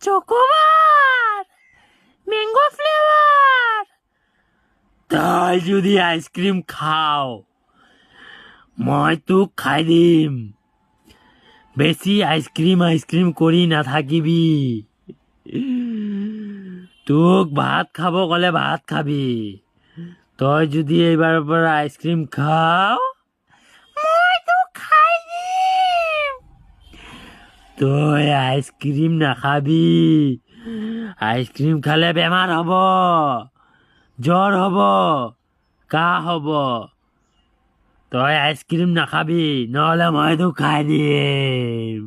চকোবাৰ mango flavour. তাই যদি আইসক্ৰিম খাও মই তোক খাই দিম। বেশি আইসক্ৰিম কৰি নাথাকিবি। তোক ভাত খাব গলে ভাত খাবি। তই যদি এইবাৰৰ পৰা আইসক্ৰিম খাও মই তোক খাই দিম। তই আইসক্ৰিম নাখাবি। আইসক্ৰিম খালে বেমাৰ হ'ব, জ্বৰ হ'ব, কাহ হ'ব। তই আইসক্ৰিম নাখাবি, নহ'লে মই তোক খাই দিম।